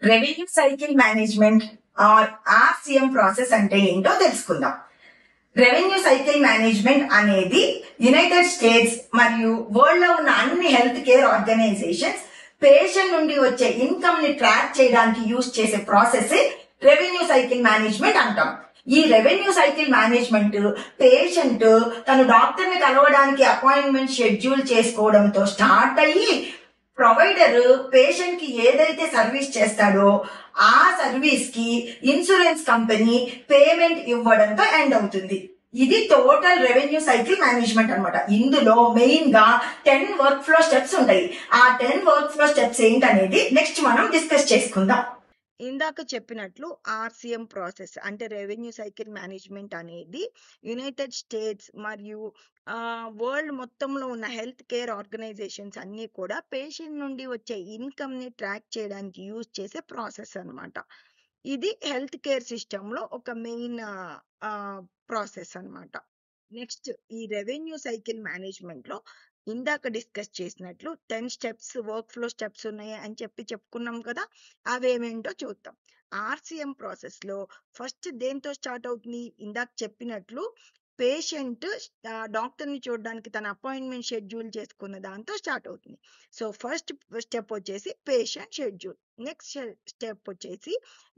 Revenue cycle management or RCM process అంటే ఏంటో తెలుసుకుందాం. రెవెన్యూ సైకిల్ మేనేజ్మెంట్ అనేది యునైటెడ్ స్టేట్స్ మరియు వరల్డ్ లో ఉన్న అన్ని హెల్త్ కేర్ ఆర్గనైజేషన్స్ పేషెంట్ నుండి వచ్చే ఇన్కమ్ ని ట్రాక్ చేయడానికి యూజ్ చేసే ప్రాసెస్ రెవెన్యూ సైకిల్ మేనేజ్మెంట్ అంటాం. ఈ రెవెన్యూ సైకిల్ మేనేజ్మెంట్ పేషెంట్ తను డాక్టర్ ని కలవడానికి అపాయింట్మెంట్ షెడ్యూల్ చేసుకోవడంతో స్టార్ట్ అయ్యి ప్రొవైడర్ పేషెంట్ కి ఏదైతే సర్వీస్ చేస్తాడో ఆ సర్వీస్ కి ఇన్సూరెన్స్ కంపెనీ పేమెంట్ ఇవ్వడంతో ఎండ్ అవుతుంది. ఇది టోటల్ రెవెన్యూ సైకిల్ మేనేజ్మెంట్ అన్నమాట. ఇందులో మెయిన్ గా 10 వర్క్ ఫ్లో స్టెప్స్ ఉంటాయి. ఆ 10 వర్క్ ఫ్లో స్టెప్స్ ఏంటనేది నెక్స్ట్ మనం డిస్కస్ చేసుకుందాం. ఇందాక చెప్పినట్లు ఆర్సిఎం ప్రాసెస్ అంటే రెవెన్యూ సైకిల్ మేనేజ్మెంట్ అనేది యునైటెడ్ స్టేట్స్ మరియు వరల్డ్ మొత్తంలో ఉన్న హెల్త్ కేర్ ఆర్గనైజేషన్స్ అన్నీ కూడా పేషెంట్ నుండి వచ్చే ఇన్కమ్ ని ట్రాక్ చేయడానికి యూజ్ చేసే ప్రాసెస్ అన్నమాట. ఇది హెల్త్ కేర్ సిస్టమ్ లో ఒక మెయిన్ ప్రాసెస్ అన్నమాట. నెక్స్ట్ ఈ రెవెన్యూ సైకిల్ మేనేజ్మెంట్ లో ఇందాక డిస్కస్ చేసినట్లు 10 స్టెప్స్ వర్క్ ఫ్లో స్టెప్స్ ఉన్నాయి అని చెప్పుకున్నాం కదా, అవేమేంటో చూద్దాం. ఆర్సిఎం ప్రాసెస్ లో ఫస్ట్ దేంతో స్టార్ట్ అవుతుంది? ఇందాక చెప్పినట్లు పేషెంట్ డాక్టర్ ని చూడడానికి తన అపాయింట్మెంట్ షెడ్యూల్ చేసుకున్న దాంతో స్టార్ట్ అవుతుంది. సో ఫస్ట్ స్టెప్ వచ్చేసి పేషెంట్ షెడ్యూల్. నెక్స్ట్ స్టెప్ వచ్చేసి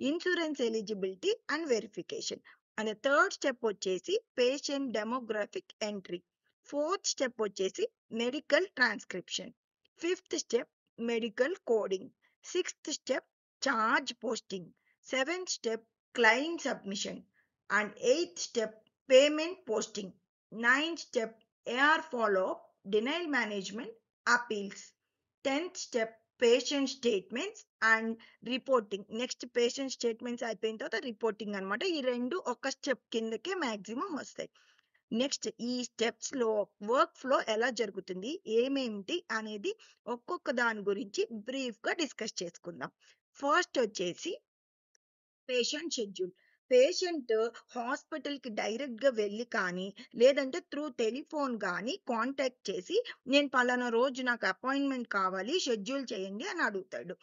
insurance eligibility and verification. And third step వచ్చేసి patient demographic entry. Fourth step వచ్చేసి medical transcription. Fifth step medical coding. Sixth step charge posting. Seventh step claim submission. And eighth step payment posting. Ninth step AR follow up, denial management, appeals. 10th step patient statements and reporting. Next patient statements అయిపోయిన తర్వాత reporting అన్నమాట. ఈ రెండు ఒక step కిందకే maximum వస్తాయి. Next ఈ steps లో వర్క్ ఫ్లో ఎలా జరుగుతుంది, ఏమేమిటి అనేది ఒక్కొక్క దాని గురించి బ్రీఫ్ గా డిస్కస్ చేసుకుందాం. ఫస్ట్ వచ్చేసి పేషెంట్ షెడ్యూల్. పేషెంట్ హాస్పిటల్ కి డైరెక్ట్ గా వెళ్ళి కానీ లేదంటే త్రూ టెలిఫోన్ కానీ కాంటాక్ట్ చేసి నేను పలానా రోజు నాకు అపాయింట్మెంట్ కావాలి షెడ్యూల్ చేయండి అని అడుగుతాడు.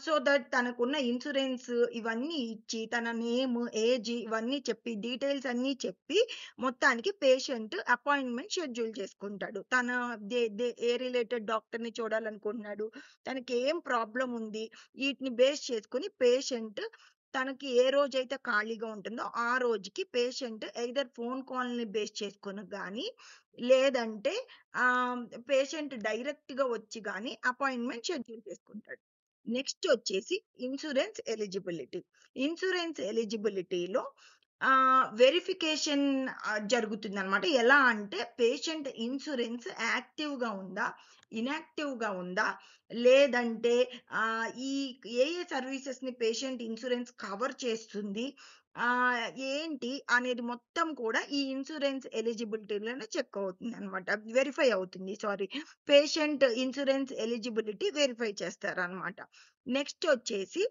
సో దట్ తనకున్న ఇన్సూరెన్స్ ఇవన్నీ ఇచ్చి తన నేమ్ ఏజ్ ఇవన్నీ చెప్పి డీటెయిల్స్ అన్ని చెప్పి మొత్తానికి పేషెంట్ అపాయింట్మెంట్ షెడ్యూల్ చేసుకుంటాడు. తన ఏ రిలేటెడ్ డాక్టర్ ని చూడాలనుకుంటున్నాడు, తనకి ఏం ప్రాబ్లం ఉంది, వీటిని బేస్ చేసుకుని పేషెంట్ తనకి ఏ రోజైతే ఖాళీగా ఉంటుందో ఆ రోజుకి పేషెంట్ ఎయిదర్ ఫోన్ కాల్ ని బేస్ చేసుకుని కానీ లేదంటే పేషెంట్ డైరెక్ట్ గా వచ్చి కానీ అపాయింట్మెంట్ షెడ్యూల్ చేసుకుంటాడు. నెక్స్ట్ వచ్చేసి ఇన్సూరెన్స్ ఎలిజిబిలిటీ. ఇన్సూరెన్స్ ఎలిజిబిలిటీలో వెరిఫికేషన్ జరుగుతుంది అనమాట. ఎలా అంటే పేషెంట్ ఇన్సూరెన్స్ యాక్టివ్ గా ఉందా, ఇన్యాక్టివ్ గా ఉందా, లేదంటే ఈ ఏ సర్వీసెస్ ని పేషెంట్ ఇన్సూరెన్స్ కవర్ చేస్తుంది, ఏంటి అనేది మొత్తం కూడా ఈ ఇన్సూరెన్స్ ఎలిజిబిలిటీలోనే చెక్ అవుతుంది అనమాట, వెరిఫై అవుతుంది. Sorry, patient insurance eligibility verify చేస్తారనమాట. నెక్స్ట్ వచ్చేసి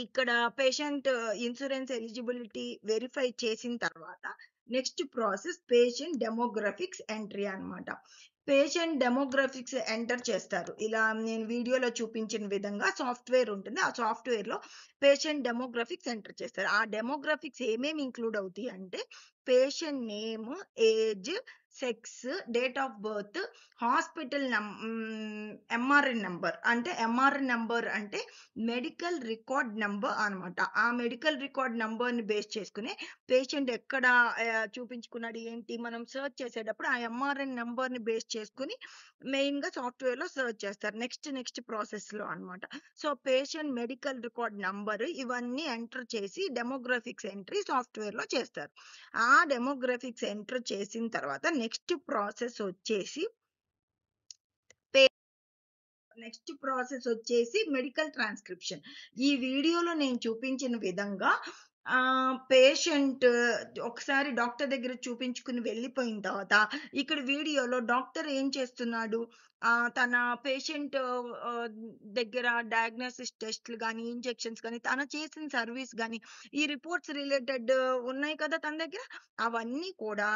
ఇక్కడ పేషెంట్ ఇన్సూరెన్స్ ఎలిజిబిలిటీ వెరిఫై చేసిన తర్వాత next process patient demographics entry అన్నమాట. పేషెంట్ డెమోగ్రఫిక్స్ ఎంటర్ చేస్తారు. ఇలా నేను వీడియోలో చూపించిన విధంగా సాఫ్ట్వేర్ ఉంటుంది. ఆ సాఫ్ట్వేర్ లో పేషెంట్ డెమోగ్రఫిక్స్ ఎంటర్ చేస్తారు. ఆ డెమోగ్రఫిక్స్ ఏమేమి ఇంక్లూడ్ అవుతాయి అంటే patient name, age, sex, date of birth, hospital MRN number. అంటే ఎంఆర్ఎన్ నంబర్ అంటే మెడికల్ రికార్డ్ నంబర్ అనమాట. ఆ మెడికల్ రికార్డ్ నంబర్ ని బేస్ చేసుకుని పేషెంట్ ఎక్కడ చూపించుకున్నాడు ఏంటి మనం సర్చ్ చేసేటప్పుడు ఆ ఎంఆర్ఎన్ నంబర్ ని బేస్ చేసుకుని మెయిన్ గా సాఫ్ట్వేర్ లో సర్చ్ చేస్తారు. నెక్స్ట్ ప్రాసెస్ లో అనమాట. So patient medical record number ఇవన్నీ ఎంటర్ చేసి డెమోగ్రఫిక్స్ ఎంట్రీ సాఫ్ట్వేర్ లో చేస్తారు. ఆ డెమోగ్రఫిక్స్ ఎంటర్ చేసిన తర్వాత నెక్స్ట్ ప్రాసెస్ వచ్చేసి మెడికల్ ట్రాన్స్క్రిప్షన్. ఈ వీడియోలో నేను చూపించిన విధంగా పేషెంట్ ఒకసారి డాక్టర్ దగ్గర చూపించుకుని వెళ్ళిపోయిన తర్వాత ఇక్కడ వీడియోలో డాక్టర్ ఏం చేస్తున్నాడు, తన పేషెంట్ దగ్గర డయాగ్నోసిస్ టెస్ట్లు కానీ ఇంజెక్షన్స్ కానీ తన చేసిన సర్వీస్ కానీ ఈ రిపోర్ట్స్ రిలేటెడ్ ఉన్నాయి కదా తన దగ్గర, అవన్నీ కూడా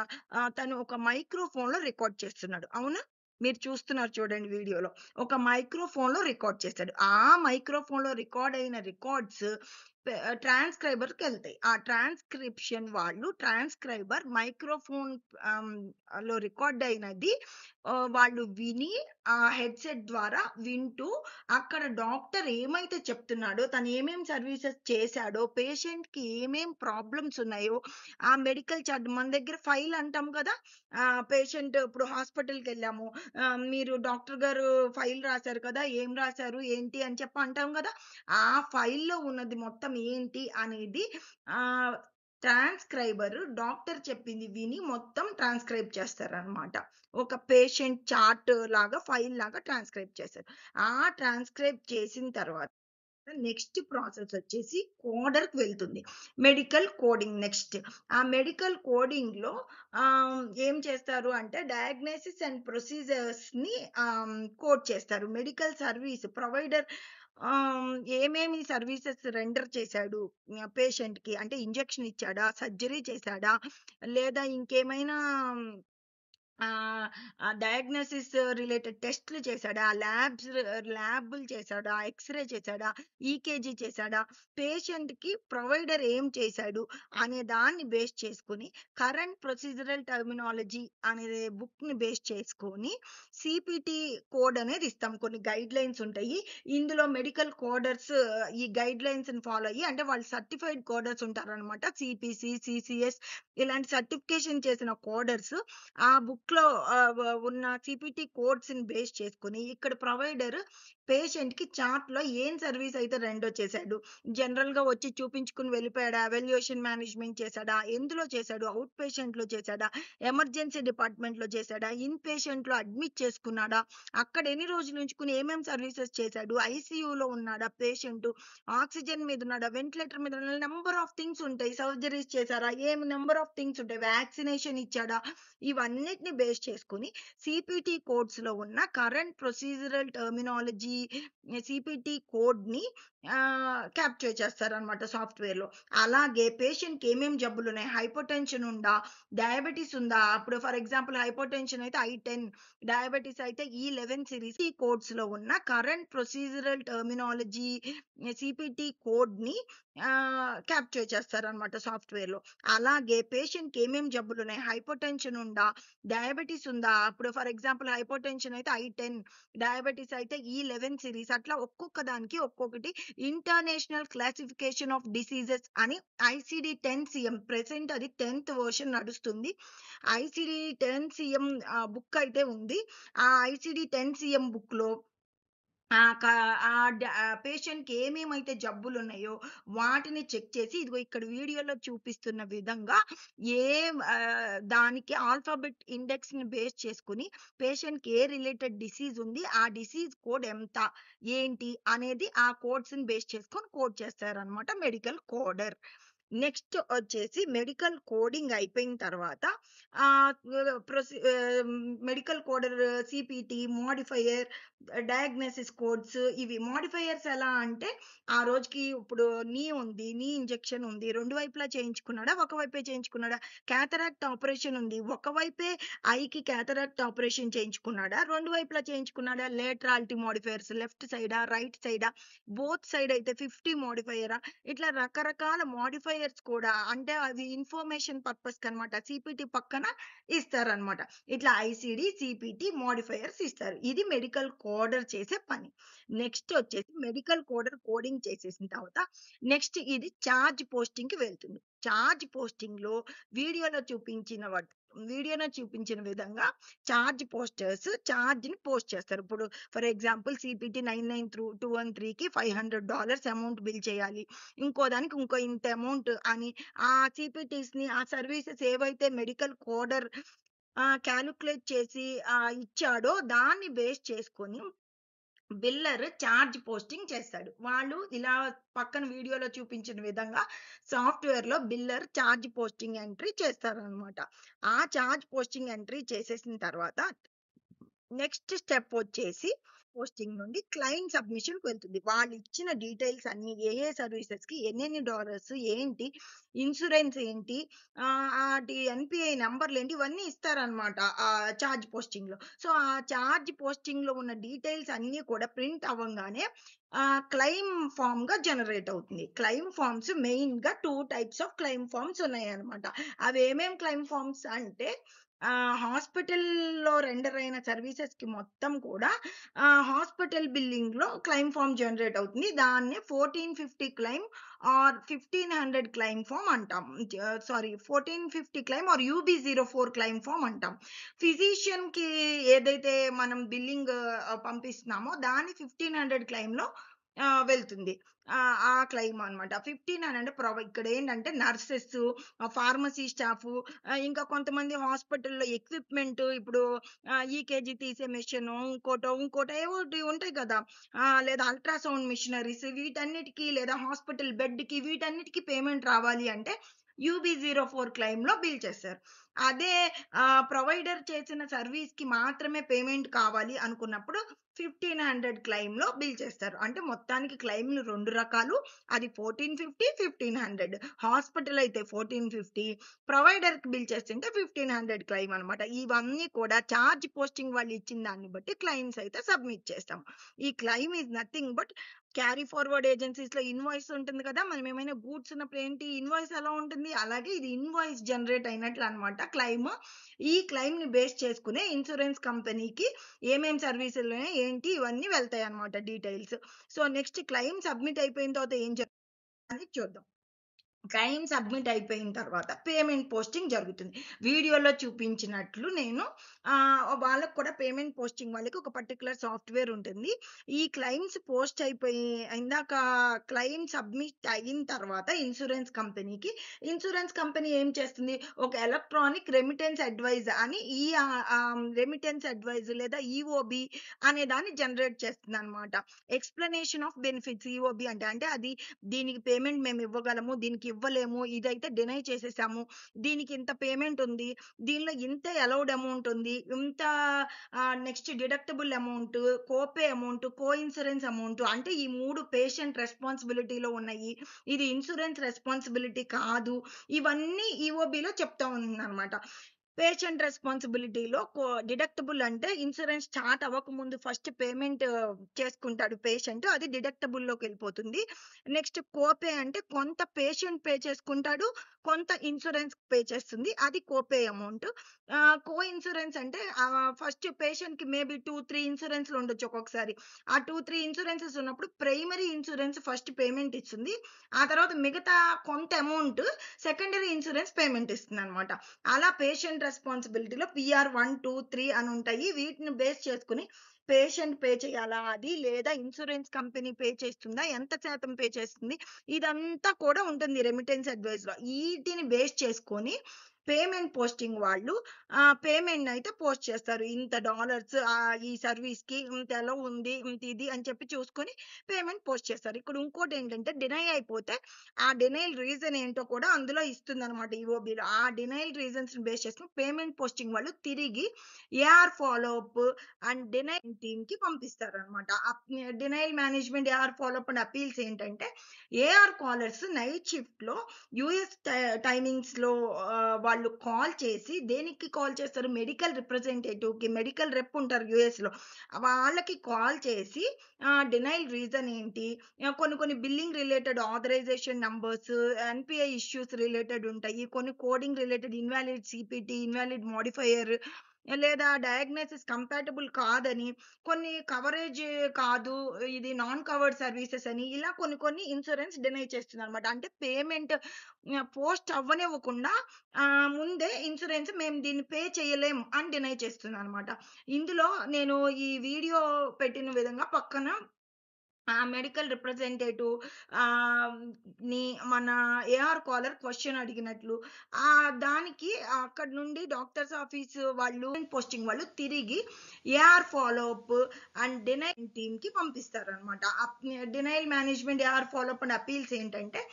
తను ఒక మైక్రోఫోన్ లో రికార్డ్ చేస్తున్నాడు. అవునా? మీరు చూస్తున్నారు చూడండి వీడియోలో. ఒక మైక్రోఫోన్‌లో రికార్డ్ చేస్తాడు. ఆ మైక్రోఫోన్‌లో రికార్డ్ అయిన రికార్డ్స్ ట్రాన్స్‌క్రైబర్‌కెళ్తాయి. ఆ ట్రాన్స్‌క్రిప్షన్ వాళ్ళు ట్రాన్స్‌క్రైబర్ మైక్రోఫోన్ ఆహ్, లో రికార్డ్ అయినది వాళ్ళు విని ఆ హెడ్‌సెట్ ద్వారా వింటూ అక్కడ డాక్టర్ ఏమైతే చెప్తున్నాడో, తను ఏమేం సర్వీసెస్ చేశాడో, పేషెంట్‌కి ఏమేం ప్రాబ్లమ్స్ ఉన్నాయో, ఆ మెడికల్ చార్ట్ మన దగ్గర ఫైల్ అంటాం కదా! పేషెంట్ ఇప్పుడు హాస్పిటల్‌కెళ్ళాము. మీరు డాక్టర్ గారు ఫైల్ రాసారు కదా! ఏం రాసారు? ఏంటి? అని చెప్పి అంటాం గదా! ఆ ఫైల్‌లో ఉన్నది మొత్తం ఏంటి అనేది ఆహ్, ట్రాన్స్‌క్రైబర్ డాక్టర్ చెప్పింది విని మొత్తం ట్రాన్స్‌క్రైబ్ చేస్తారనమాట. ఒక పేషెంట్ చార్ట్ లాగా ఫైల్ లాగా ట్రాన్స్‌క్రైబ్ చేశారు. ఆ ట్రాన్స్‌క్రైబ్ చేసిన తర్వాత నెక్స్ట్ ప్రాసెస్ వచ్చేసి కోడర్‌కి వెళ్తుంది. Medical coding next. ఆ మెడికల్ కోడింగ్‌లో ఏం చేస్తారు అంటే డయాగ్నోసిస్ అండ్ ప్రొసీజర్స్‌ని కోడ్ చేస్తారు. మెడికల్ సర్వీస్ ప్రొవైడర్ ఏమేమి సర్వీసెస్ రెండర్ చేశాడు పేషెంట్‌కి అంటే ఇంజెక్షన్ ఇచ్చాడా? సర్జరీ చేశాడా? లేదా ఇంకేమైనా ఆహ్, డయాగ్నోసిస్ రిలేటెడ్ టెస్ట్‌లు చేశాడా? ల్యాబులు చేశాడా? ఎక్స్‌రే చేశాడా? ఈకేజీ చేశాడా? పేషెంట్‌కి ప్రొవైడర్ ఏం చేశాడు? అనే దాన్ని బేస్ చేసుకొని కరెంట్ ప్రొసీజరల్ టర్మినాలజీ అనే బుక్‌ని బేస్ చేసుకొని సీపీటీ కోడ్ అనేది ఇస్తాం. కొన్ని గైడ్‌లైన్స్ ఉంటాయి. ఇందులో మెడికల్ కోడర్స్ ఈ గైడ్‌లైన్స్‌ని ఫాలో అయ్యి అంటే వాళ్ళు సర్టిఫైడ్ కోడర్స్ ఉంటారనమాట. సీపీసీ, సీసీఎస్ ఇలాంటి సర్టిఫికేషన్ చేసిన కోడర్స్ ఆ బుక్‌లో ఉన్న సీపీటీ కోడ్స్‌ని బేస్ చేసుకొని ఇక్కడ ప్రొవైడర్ పేషెంట్‌కి చార్ట్‌లో ఏం సర్వీస్ అయితే రెండర్ చేశాడు. జనరల్‌గా వచ్చి చూపించుకొని వెళ్ళిపోయాడా? వాల్యుయేషన్ మేనేజ్మెంట్ చేశాడా? ఎందులో చేశాడు? ఔట్ పేషెంట్‌లో చేశాడా? ఎమర్జెన్సీ డిపార్ట్‌మెంట్‌లో చేశాడా? ఇన్ పేషెంట్‌లో అడ్మిట్ చేసుకున్నాడా? అక్కడ ఎన్ని రోజులు ఉంచుకొని ఏమేం సర్వీసెస్ చేశాడు? ఐసీయూలో ఉన్నాడా పేషెంటు? ఆక్సిజన్ మీద ఉన్నాడా? వెంటిలేటర్ మీద ఉన్నాడా? నంబర్ ఆఫ్ థింగ్స్ ఉంటాయి. సర్జరీస్ చేశారా? ఏం నంబర్ ఆఫ్ థింగ్స్ ఉంటాయి. వ్యాక్సినేషన్ ఇచ్చాడా? ఇవన్నిటిని బేస్ చేసుకొని సీపీటీ కోడ్స్‌లో ఉన్న కరెంట్ ప్రొసీజరల్ టర్మినాలజీ సీపీటీ కోడ్‌ని క్యాప్చర్ చేస్తారనమాట సాఫ్ట్‌వేర్‌లో. అలాగే పేషెంట్‌కి ఏమేం జబ్బులున్నాయి? హైపర్‌టెన్షన్ ఉందా? డయాబెటిస్ ఉందా? అప్పుడు ఫర్ ఎగ్జాంపుల్ హైపర్‌టెన్షన్ అయితే I10, డయాబెటిస్ అయితే E11 సిరీస్. ఈ కోడ్స్‌లో ఉన్న కరెంట్ ప్రొసీజరల్ టర్మినాలజీ సీపీటీ కోడ్‌ని క్యాప్చర్ చేస్తారనమాట సాఫ్ట్‌వేర్‌లో. అలాగే పేషెంట్‌కి ఏమేం జబ్బులున్నాయి? హైపర్‌టెన్షన్ ఉందా? డయాబెటిస్ ఉందా? అప్పుడు ఫర్ ఎగ్జాంపుల్ హైపర్‌టెన్షన్ అయితే I10, డయాబెటిస్ అయితే E11 సిరీస్. అట్లా ఒక్కొక్క దానికి ఒక్కొక్కటి ఇంటర్నేషనల్ క్లాసిఫికేషన్ ఆఫ్ డిసీజెస్ అని ICD-10 ప్రెజెంట్ అది 10థ్ వెర్షన్ నడుస్తుంది. ICD-10 బుక్ అయితే ఉంది. ఆ ICD-10 బుక్‌లో ఆ! క పేషెంట్‌కి ఏమేమైతే జబ్బులున్నాయో వాటిని చెక్ చేసి ఇదిగో ఇక్కడ వీడియోలో చూపిస్తున్న విధంగా దానికి ఆల్ఫాబెట్ ఇండెక్స్‌ని బేస్ చేసుకొని పేషెంట్‌కి ఏ రిలేటెడ్ డిసీజ్ ఉంది, ఆ డిసీజ్ కోడ్ ఎంత, ఏంటి అనేది ఆ కోడ్స్‌ని బేస్ చేసుకొని కోడ్ చేస్తారనమాట మెడికల్ కోడర్. నెక్స్ట్ వచ్చేసి మెడికల్ కోడింగ్ అయిపోయిన తర్వాత ah, medical coder CPT, modifier, diagnosis codes ఇవి. మోడిఫైయర్స్ ఎలా అంటే, ఆ రోజుకి ఇప్పుడు నీ ఉంది. నీ ఇంజెక్షన్ ఉంది. 2 వైపులా చేయించుకున్నాడా? ఒక వైపే చేయించుకున్నాడా? క్యాటరాక్ట్ ఆపరేషన్ ఉంది. ఒక వైపే ఐకి క్యాటరాక్ట్ ఆపరేషన్ చేయించుకున్నాడా? 2 వైపులా చేయించుకున్నాడా? లేటరాలిటీ మోడిఫైయర్స్ లెఫ్ట్ సైడా? రైట్ సైడా? బోత్ సైడ్ అయితే 50 మోడిఫైయరా? ఇట్లా రకరకాల మోడిఫైయర్స్ కూడా అంటే అవి ఇన్ఫర్మేషన్ పర్పస్‌కనమాట. సీపీటీ పక్కన ఇస్తారనమాట. ఇట్లా ఐసీడీ, సీపీటీ, మోడిఫైయర్స్ ఇస్తారు. ఇది మెడికల్ కోడర్ చేసే పని. నెక్స్ట్ వచ్చేసి మెడికల్ కోడర్ కోడింగ్ చేసేసిన తర్వాత నెక్స్ట్ ఇది చార్జ్ పోస్టింగ్‌కి వెళ్తుంది. చార్జ్ పోస్టింగ్‌లో వీడియోలో చూపించిన వీడియోలో చూపించిన విధంగా చార్జ్ పోస్టర్స్ చార్జ్‌ని పోస్ట్ చేస్తారు. ఇప్పుడు for example CPT 99213కి $500 amount bill చేయాలి. ఇంకో దానికి ఇంకో ఇంత అమౌంట్ అని ఆ సీపీటీస్‌ని ఆ సర్వీసెస్ ఏవైతే మెడికల్ కోడర్ కాలిక్యులేట్ చేసి ఇచ్చాడో దాన్ని బేస్ చేసుకొని బిల్లర్ చార్జ్ పోస్టింగ్ చేస్తాడు. వాళ్ళు ఇలా పక్కన వీడియోలో చూపించిన విధంగా సాఫ్ట్‌వేర్‌లో బిల్లర్ చార్జ్ పోస్టింగ్ ఎంట్రీ చేస్తారనమాట. ఆ చార్జ్ పోస్టింగ్ ఎంట్రీ చేసేసిన తర్వాత నెక్స్ట్ స్టెప్ వచ్చేసి పోస్టింగ్ నుండి క్లయింట్ సబ్మిషన్ కి వెళ్తుంది. వాళ్ళు ఇచ్చిన డీటెయిల్స్ అన్ని ఏ సర్వీసెస్ కి ఎన్నెన్ని డాలర్స్ ఏంటి, ఇన్సూరెన్స్ ఏంటి, ఎన్పిఐ నంబర్లు ఏంటి, ఇవన్నీ ఇస్తారనమాట ఆ చార్జ్ పోస్టింగ్ లో. సో ఆ చార్జ్ పోస్టింగ్ లో ఉన్న డీటెయిల్స్ అన్ని కూడా ప్రింట్ అవ్వగానే క్లెయిమ్ ఫామ్ గా జనరేట్ అవుతుంది. క్లెయిమ్ ఫామ్స్ మెయిన్ గా 2 టైప్స్ ఆఫ్ క్లెయిమ్ ఫామ్స్ ఉన్నాయి అనమాట. అవి ఏమేం క్లెయిమ్ ఫామ్స్ అంటే హాస్పిటల్లో రెండర్ అయిన సర్వీసెస్ కి మొత్తం కూడా హాస్పిటల్ బిల్లింగ్ లో క్లెయిమ్ ఫామ్ జనరేట్ అవుతుంది. దాన్ని 1450 క్లెయిమ్ ఆర్ 1500 క్లెయిమ్ ఫామ్ అంటాం. Sorry 1450 claim or UB04 claim form అంటాం. ఫిజిషియన్ కి ఏదైతే మనం బిల్లింగ్ పంపిస్తున్నామో దాని 1500 క్లెయిమ్ లో వెళ్తుంది. ఆ క్లెయిమ్ అనమాట. 1500 ఇక్కడ ఏంటంటే నర్సెస్, ఫార్మసీ స్టాఫ్, ఇంకా కొంతమంది హాస్పిటల్లో ఎక్విప్మెంట్, ఇప్పుడు ఈకేజీ తీసే మెషిన్, ఇంకోటో ఏవో ఉంటాయి కదా, లేదా అల్ట్రాసౌండ్ మిషనరీస్, వీటన్నిటికీ లేదా హాస్పిటల్ బెడ్ కి వీటన్నిటికీ పేమెంట్ రావాలి అంటే UB04 క్లెయిమ్ లో బిల్ చేస్తారు. అదే ప్రొవైడర్ చేసిన సర్వీస్ కి మాత్రమే పేమెంట్ కావాలి అనుకున్నప్పుడు 1500 క్లెయిమ్ లో బిల్ చేస్తారు. అంటే మొత్తానికి క్లెయిమ్లు 2 రకాలు. అది 1450, 1500. హాస్పిటల్ అయితే 1450, ప్రొవైడర్ కి బిల్ చేస్తుంటే 1500 క్లెయిమ్ అనమాట. ఇవన్నీ కూడా చార్జ్ పోస్టింగ్ వాళ్ళు ఇచ్చిన దాన్ని బట్టి క్లెయిమ్స్ అయితే సబ్మిట్ చేస్తాం. ఈ claim is nothing but carry forward agencies లో ఇన్వాయిస్ ఉంటుంది కదా, మనం ఏమైనా గూడ్స్ ఉన్నప్పుడు ఏంటి ఇన్వాయిస్ ఎలా ఉంటుంది, అలాగే ఇది ఇన్వాయిస్ జనరేట్ అయినట్లు అనమాట క్లెయిమ్. ఈ క్లెయిమ్ ని బేస్ చేసుకునే ఇన్సూరెన్స్ కంపెనీకి ఏమేం సర్వీసులు ఏంటి ఇవన్నీ వెళ్తాయి అనమాట details. So next claim submit అయిపోయిన తర్వాత ఏం జరుగుతుంది చూద్దాం. క్లెయిమ్ సబ్మిట్ అయిపోయిన తర్వాత పేమెంట్ పోస్టింగ్ జరుగుతుంది. వీడియోలో చూపించినట్లు నేను వాళ్ళకు కూడా పేమెంట్ పోస్టింగ్ వాళ్ళకి ఒక పర్టికులర్ సాఫ్ట్వేర్ ఉంటుంది. ఈ క్లెయిమ్స్ పోస్ట్ అయిపోయి ఇందాక క్లెయిమ్ సబ్మిట్ అయిన తర్వాత ఇన్సూరెన్స్ కంపెనీ ఏం చేస్తుంది, ఒక ఎలక్ట్రానిక్ రెమిటెన్స్ అడ్వైజ్ అని ఈ రెమిటెన్స్ అడ్వైజ్ లేదా ఈఓబి అనే దాన్ని జనరేట్ చేస్తుంది అనమాట. ఎక్స్ప్లెనేషన్ ఆఫ్ బెనిఫిట్స్ ఈఓబి అంటే అది దీనికి పేమెంట్ మేము ఇవ్వగలము, దీనికి ఇవ్వలేము, ఇదైతే డినై చేసేసాము, దీనికి ఇంత పేమెంట్ ఉంది, దీనిలో ఇంత అలౌడ్ అమౌంట్ ఉంది, ఇంత నెక్స్ట్ డిడక్టబుల్ అమౌంట్, కోపే అమౌంట్, కో ఇన్సూరెన్స్ అమౌంట్, అంటే ఈ 3 పేషెంట్ రెస్పాన్సిబిలిటీలో ఉన్నాయి, ఇది ఇన్సూరెన్స్ రెస్పాన్సిబిలిటీ కాదు, ఇవన్నీ ఈఓబిలో చెప్తా ఉంది అనమాట. పేషెంట్ రెస్పాన్సిబిలిటీలో డిడక్టబుల్ అంటే ఇన్సూరెన్స్ స్టార్ట్ అవ్వక ముందు ఫస్ట్ పేమెంట్ చేసుకుంటాడు పేషెంట్, అది డిడక్టబుల్ లోకి వెళ్ళిపోతుంది. నెక్స్ట్ కోపే అంటే కొంత పేషెంట్ పే చేసుకుంటాడు, కొంత ఇన్సూరెన్స్ పే చేస్తుంది, అది కోపే అమౌంట్. కో ఇన్సూరెన్స్ అంటే ఫస్ట్ పేషెంట్ కి మేబీ 2-3 ఇన్సూరెన్స్లు ఉండొచ్చు ఒక్కొక్కసారి. ఆ 2-3 ఇన్సూరెన్సెస్ ఉన్నప్పుడు ప్రైమరీ ఇన్సూరెన్స్ ఫస్ట్ పేమెంట్ ఇస్తుంది, ఆ తర్వాత మిగతా కొంత అమౌంట్ సెకండరీ ఇన్సూరెన్స్ పేమెంట్ ఇస్తుంది అనమాట. అలా పేషెంట్ రెస్పాన్సిబిలిటీలో PR 1, 2, 3 అని ఉంటాయి. వీటిని బేస్ చేసుకుని పేషెంట్ పే చేయాలా అది, లేదా ఇన్సూరెన్స్ కంపెనీ పే చేస్తుందా, ఎంత శాతం పే చేస్తుంది, ఇదంతా కూడా ఉంటుంది రెమిటెన్స్ అడ్వైజ్ లో. వీటిని బేస్ చేసుకొని పేమెంట్ పోస్టింగ్ వాళ్ళు పేమెంట్ అయితే పోస్ట్ చేస్తారు. ఇంత డాలర్స్ ఈ సర్వీస్ కి ఇంత ఎలా ఉంది, ఇంత ఇది అని చెప్పి చూసుకొని పేమెంట్ పోస్ట్ చేస్తారు. ఇక్కడ ఇంకోటి ఏంటంటే డినై అయిపోతే ఆ డినైల్ రీజన్ ఏంటో కూడా అందులో ఇస్తుంది అనమాట ఈఓబిలో. ఆ డినైల్ రీజన్స్ బేస్ చేసుకుని పేమెంట్ పోస్టింగ్ వాళ్ళు తిరిగి AR follow up and denial team కి పంపిస్తారు అనమాట. Denial management, AR follow up and appeals ఏంటంటే ఏఆర్ కాలర్స్ నైట్ షిఫ్ట్ లో యుఎస్ టైమింగ్స్ లో వాళ్ళు కాల్ చేసి, దేనికి కాల్ చేస్తారు, మెడికల్ రిప్రజెంటేటివ్ కి, మెడికల్ రెప్ ఉంటారు యుఎస్ లో, వాళ్ళకి కాల్ చేసి డినైల్ రీజన్ ఏంటి, కొన్ని billing related authorisation numbers, NPI issues related ఉంటాయి, కొన్ని coding related invalid CPT, invalid modifier, లేదా డయాగ్నోసిస్ కంపాటబుల్ కాదని, కొన్ని కవరేజ్ కాదు, ఇది నాన్ కవర్డ్ సర్వీసెస్ అని, ఇలా కొన్ని ఇన్సూరెన్స్ డినై చేస్తుంది అనమాట. అంటే పేమెంట్ పోస్ట్ అవ్వనివ్వకుండా ముందే ఇన్సూరెన్స్ మేము దీన్ని పే చేయలేం అని డినై చేస్తుంది అనమాట. ఇందులో నేను ఈ వీడియో పెట్టిన విధంగా పక్కన మెడికల్ రిప్రజెంటేటివ్ ని మన ఏఆర్ కాలర్ క్వశ్చన్ అడిగినట్లు దానికి అక్కడ నుండి డాక్టర్స్ ఆఫీస్ వాళ్ళు పోస్టింగ్ వాళ్ళు తిరిగి AR follow up and denial team కి పంపిస్తారు అనమాట. Denial management AR follow up and appeals ఏంటంటే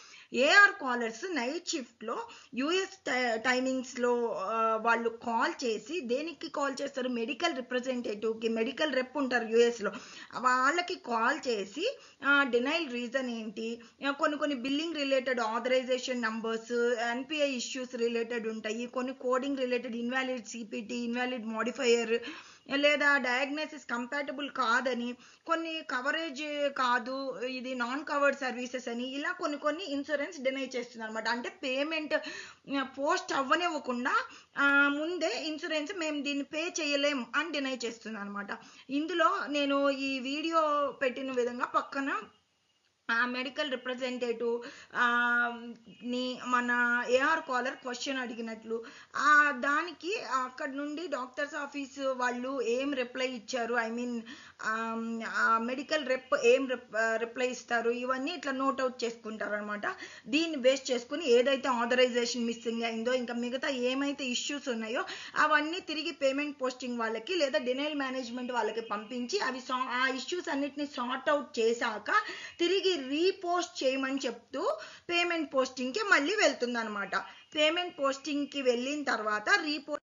ఏఆర్ కాలర్స్ నైట్ షిఫ్ట్ లో యుఎస్ టైమింగ్స్ లో వాళ్ళు కాల్ చేసి దేనికి కాల్ చేస్తారు, మెడికల్ రిప్రజెంటేటివ్ కి, మెడికల్ రెప్ ఉంటారు యుఎస్ లో, వాళ్ళకి కాల్ చేసి డినైల్ రీజన్ ఏంటి, కొన్ని billing related authorisation numbers, NPI issues related ఉంటాయి, కొన్ని coding related invalid CPT, invalid modifier, లేదా డయాగ్నోసిస్ కంపాటబుల్ కాదని, కొన్ని కవరేజ్ కాదు, ఇది నాన్ కవర్డ్ సర్వీసెస్ అని, ఇలా కొన్ని ఇన్సూరెన్స్ డినై చేస్తుంది అనమాట. అంటే పేమెంట్ పోస్ట్ అవ్వనివ్వకుండా ముందే ఇన్సూరెన్స్ మేము దీన్ని పే చేయలేం అని డినై చేస్తుంది అనమాట. ఇందులో నేను ఈ వీడియో పెట్టిన విధంగా పక్కన మెడికల్ రిప్రజెంటేటివ్ ని మన ఏఆర్ కాలర్ క్వశ్చన్ అడిగినట్లు దానికి అక్కడ నుండి డాక్టర్స్ ఆఫీస్ వాళ్ళు ఏం రిప్లై ఇచ్చారు, ఐ మీన్ మెడికల్ రెప్ ఏం రిప్లై ఇస్తారు, ఇవన్నీ ఇట్లా నోట్అవుట్ చేసుకుంటారు అనమాట. దీన్ని బేస్ చేసుకుని ఏదైతే ఆథరైజేషన్ మిస్సింగ్ అయిందో, ఇంకా మిగతా ఏమైతే ఇష్యూస్ ఉన్నాయో అవన్నీ తిరిగి పేమెంట్ పోస్టింగ్ వాళ్ళకి లేదా డినైల్ మేనేజ్మెంట్ వాళ్ళకి పంపించి అవి ఆ ఇష్యూస్ అన్నిటిని సార్ట్ అవుట్ చేశాక తిరిగి రీపోస్ట్ చేయమని చెప్తూ పేమెంట్ పోస్టింగ్ కి మళ్ళీ వెళ్తుంది అనమాట. పేమెంట్ పోస్టింగ్ కి వెళ్ళిన తర్వాత రీపోస్ట్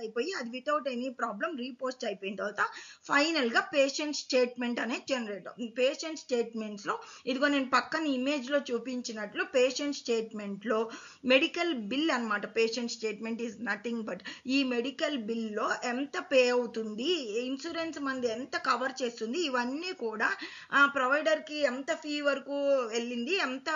అయిపోయి అది వితౌట్ ఎనీ ప్రాబ్లం రీపోస్ట్ అయిపోయిన తర్వాత ఫైనల్ గా పేషెంట్ స్టేట్మెంట్ అనేది జనరేట్ అవుతుంది. పేషెంట్ స్టేట్మెంట్స్ లో ఇదిగో నేను పక్కన ఇమేజ్ లో చూపించినట్లు పేషెంట్ స్టేట్మెంట్ లో మెడికల్ బిల్ అనమాట. Patient statement is nothing but ఈ మెడికల్ బిల్ లో ఎంత పే అవుతుంది, ఇన్సూరెన్స్ మంది ఎంత కవర్ చేస్తుంది, ఇవన్నీ కూడా ప్రొవైడర్ కి ఎంత ఫీ వరకు వెళ్ళింది, ఎంత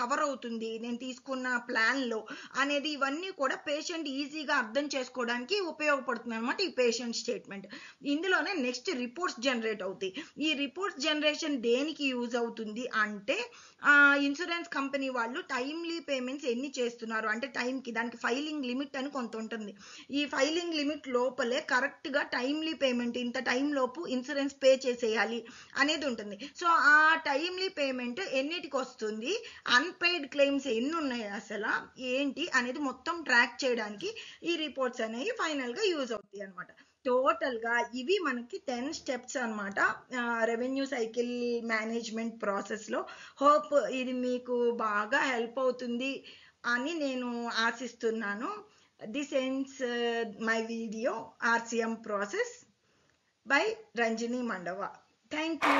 కవర్ అవుతుంది నేను తీసుకున్న ప్లాన్ లో అనేది, ఇవన్నీ కూడా పేషెంట్ ఈజీగా అర్థం చేసుకోవడానికి ఉపయోగపడుతుంది అనమాట ఈ పేషెంట్ స్టేట్మెంట్. ఇందులోనే నెక్స్ట్ రిపోర్ట్స్ జనరేట్ అవుతాయి. ఈ రిపోర్ట్స్ జనరేషన్ దేనికి యూజ్ అవుతుంది అంటే ఇన్సూరెన్స్ కంపెనీ వాళ్ళు టైమ్లీ పేమెంట్స్ ఎన్ని చేస్తున్నారు అంటే టైంకి, దానికి ఫైలింగ్ లిమిట్ అని కొంత ఉంటుంది. ఈ ఫైలింగ్ లిమిట్ లోపలే కరెక్ట్ గా టైమ్లీ పేమెంట్ ఇంత టైం లోపు ఇన్సూరెన్స్ పే చేసేయాలి అనేది ఉంటుంది. సో ఆ టైమ్లీ పేమెంట్ ఎన్నిటికి వస్తుంది, అన్పెయిడ్ క్లెయిమ్స్ ఎన్ని ఉన్నాయి, అసలు ఏంటి అనేది మొత్తం ట్రాక్ చేయడానికి ఈ రిపోర్ట్స్ అనేవి ఫైనల్ గా యూజ్ అవుతాయి అనమాట. టోటల్ గా ఇవి మనకి 10 స్టెప్స్ అనమాట రెవెన్యూ సైకిల్ మేనేజ్మెంట్ ప్రాసెస్ లో. హోప్ ఇది మీకు బాగా హెల్ప్ అవుతుంది అని నేను ఆశిస్తున్నాను. This ends my video RCM process by Ranjani Mandava. Thank you.